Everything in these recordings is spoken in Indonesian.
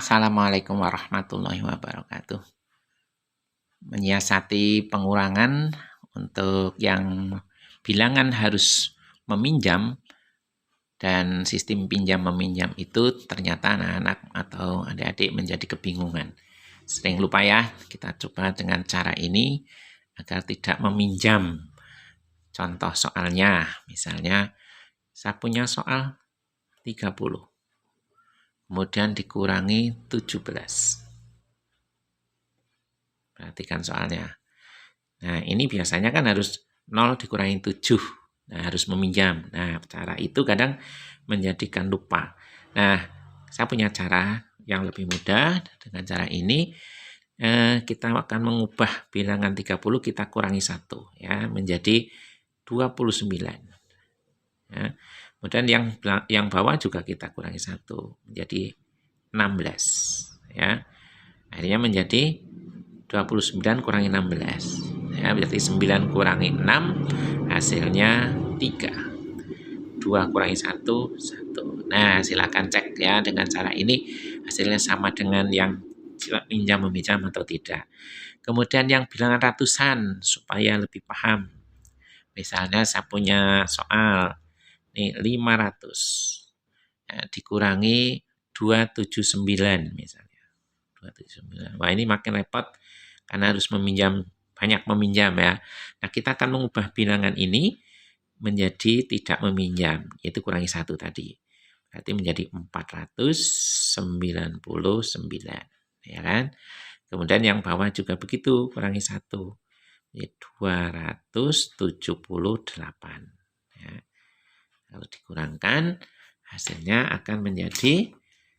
Assalamualaikum warahmatullahi wabarakatuh. Menyiasati pengurangan untuk yang bilangan harus meminjam dan sistem pinjam meminjam itu ternyata anak-anak atau adik-adik menjadi kebingungan. Sering lupa ya, kita coba dengan cara ini agar tidak meminjam. Contoh soalnya, misalnya saya punya soal 30. Kemudian dikurangi 17. Perhatikan soalnya. Nah, ini biasanya kan harus 0 dikurangi 7. Nah, harus meminjam. Nah, cara itu kadang menjadikan lupa. Nah, saya punya cara yang lebih mudah. Dengan cara ini, kita akan mengubah bilangan 30, kita kurangi 1. Ya, menjadi 29. Ya. Kemudian yang bawah juga kita kurangi 1. Menjadi 16. Ya. Akhirnya menjadi 29 kurangi 16. Ya, berarti 9 kurangi 6, hasilnya 3. 2 kurangi 1, 1. Nah, silakan cek ya, dengan cara ini hasilnya sama dengan yang pinjam meminjam atau tidak. Kemudian yang bilangan ratusan, supaya lebih paham. Misalnya saya punya soal, nih 500. Nah, dikurangi 279 misalnya. 279. Wah, ini makin repot karena harus banyak meminjam ya. Nah, kita akan mengubah bilangan ini menjadi tidak meminjam, yaitu kurangi 1 tadi. Berarti menjadi 499, ya kan? Kemudian yang bawah juga begitu, kurangi 1. Jadi 278. Ya. Kalau dikurangkan, hasilnya akan menjadi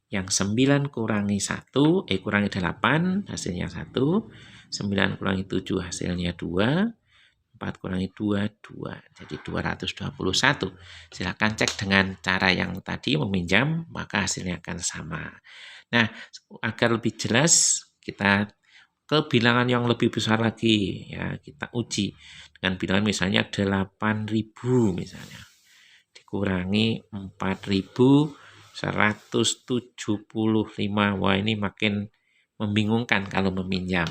yang 9 kurangi 1, kurangi 8, hasilnya 1. 9 kurangi 7, hasilnya 2. 4 kurangi 2, 2. Jadi 221. Silakan cek dengan cara yang tadi meminjam, maka hasilnya akan sama. Nah, agar lebih jelas, kita ke bilangan yang lebih besar lagi. Ya, kita uji dengan bilangan misalnya 8.000 misalnya. Dikurangi 4.175. Wah, ini makin membingungkan kalau meminjam.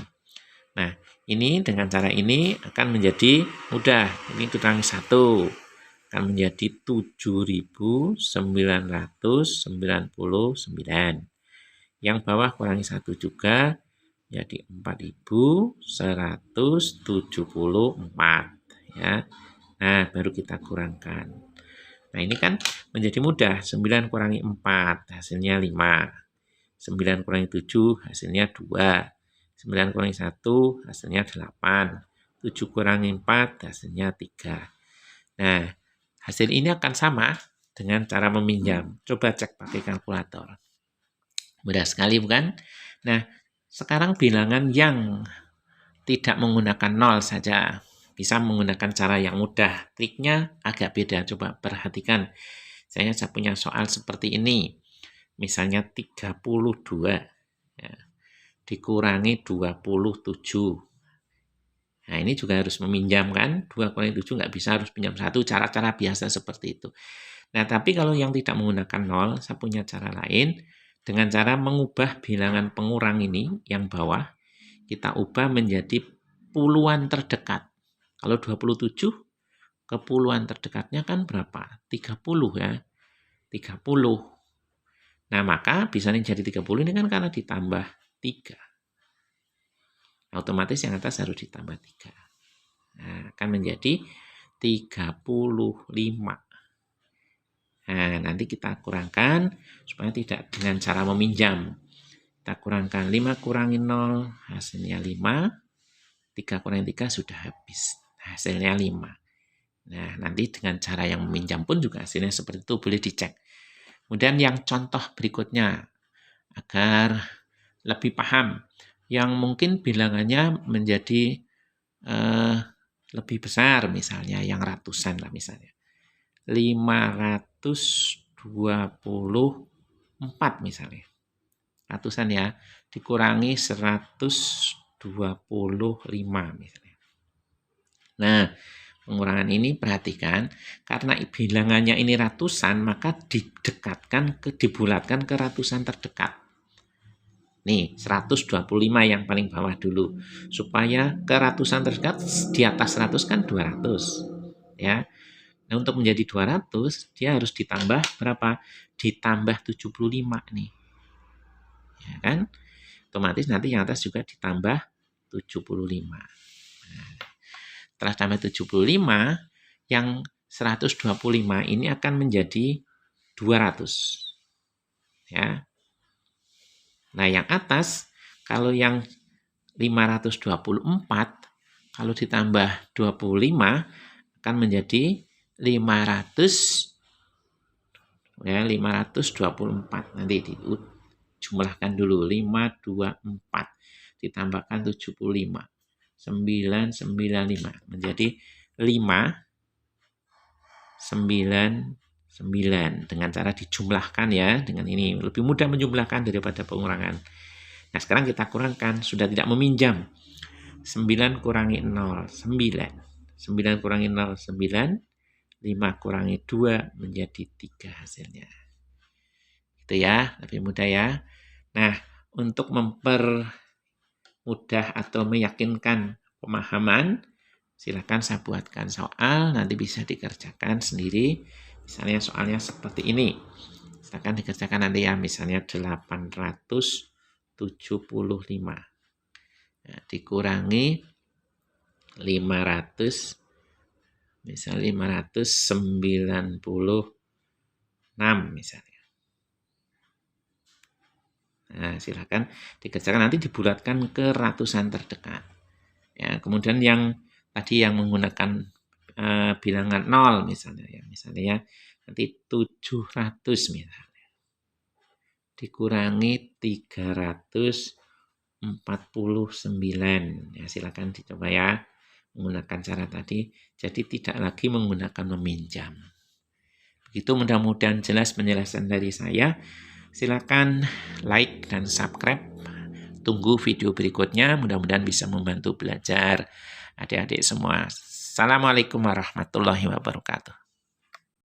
Nah, ini dengan cara ini akan menjadi mudah. Ini kurangi 1 akan menjadi 7.999. Yang bawah kurangi 1 juga jadi 4.174 ya. Nah, baru kita kurangkan. Nah, ini kan menjadi mudah. 9 kurangi 4 hasilnya 5. 9 kurangi 7 hasilnya 2. 9 kurangi 1 hasilnya 8. 7 kurangi 4 hasilnya 3. Nah, hasil ini akan sama dengan cara meminjam. Coba cek pakai kalkulator. Mudah sekali bukan? Nah, sekarang bilangan yang tidak menggunakan 0 saja bisa menggunakan cara yang mudah. Triknya agak beda. Coba perhatikan. Saya punya soal seperti ini. Misalnya 32. Ya. Dikurangi 27. Nah, ini juga harus meminjam kan? 2 kurangi 7 nggak bisa, harus pinjam 1. Cara-cara biasa seperti itu. Nah, tapi kalau yang tidak menggunakan 0, saya punya cara lain. Dengan cara mengubah bilangan pengurang ini, yang bawah, kita ubah menjadi puluhan terdekat. Kalau 27, ke puluhan terdekatnya kan berapa? 30 ya. 30. Nah, maka bisa jadi 30 ini kan karena ditambah 3. Otomatis yang atas harus ditambah 3. Nah, akan menjadi 35. Nah, nanti kita kurangkan supaya tidak dengan cara meminjam. Kita kurangkan 5 kurangi 0, hasilnya 5. 3 kurangi 3 sudah habis. Hasilnya 5. Nah, nanti dengan cara yang meminjam pun juga hasilnya seperti itu, boleh dicek. Kemudian yang contoh berikutnya, agar lebih paham, yang mungkin bilangannya menjadi lebih besar, misalnya yang ratusan lah misalnya. 524 misalnya. Ratusan ya, dikurangi 125 misalnya. Nah, pengurangan ini perhatikan, karena bilangannya ini ratusan, maka dibulatkan ke ratusan terdekat. Nih, 125 yang paling bawah dulu. Supaya ke ratusan terdekat di atas 100 kan 200. Ya. Nah, untuk menjadi 200, dia harus ditambah berapa? Ditambah 75 nih. Ya kan? Otomatis nanti yang atas juga ditambah 75. Nah, setelah tambah 75, yang 125 ini akan menjadi 200. Ya. Nah, yang atas, kalau yang 524, kalau ditambah 25, akan menjadi 500, ya, 524. Nanti dijumlahkan dulu, 524 ditambahkan 75, 995 menjadi 599 dengan cara dijumlahkan ya, dengan ini lebih mudah menjumlahkan daripada pengurangan. Nah, sekarang kita kurangkan, sudah tidak meminjam. 9 kurangi 0, 9. 9 kurangi 0, 9. 5 kurangi 2 menjadi 3 hasilnya. Itu ya, lebih mudah ya. Nah, untuk mempermudah atau meyakinkan pemahaman, silakan saya buatkan soal, nanti bisa dikerjakan sendiri. Misalnya soalnya seperti ini. Silakan dikerjakan nanti ya, misalnya 875. Nah, dikurangi 500, misal 596 misalnya. Nah, silakan dikerjakan, nanti dibulatkan ke ratusan terdekat. Ya, kemudian yang tadi yang menggunakan bilangan 0 misalnya ya, misalnya nanti 700 misalnya. Dikurangi 349. Ya, silakan dicoba ya menggunakan cara tadi. Jadi tidak lagi menggunakan meminjam. Begitu, mudah-mudahan jelas penjelasan dari saya. Silakan like dan subscribe. Tunggu video berikutnya, mudah-mudahan bisa membantu belajar adik-adik semua. Assalamualaikum warahmatullahi wabarakatuh.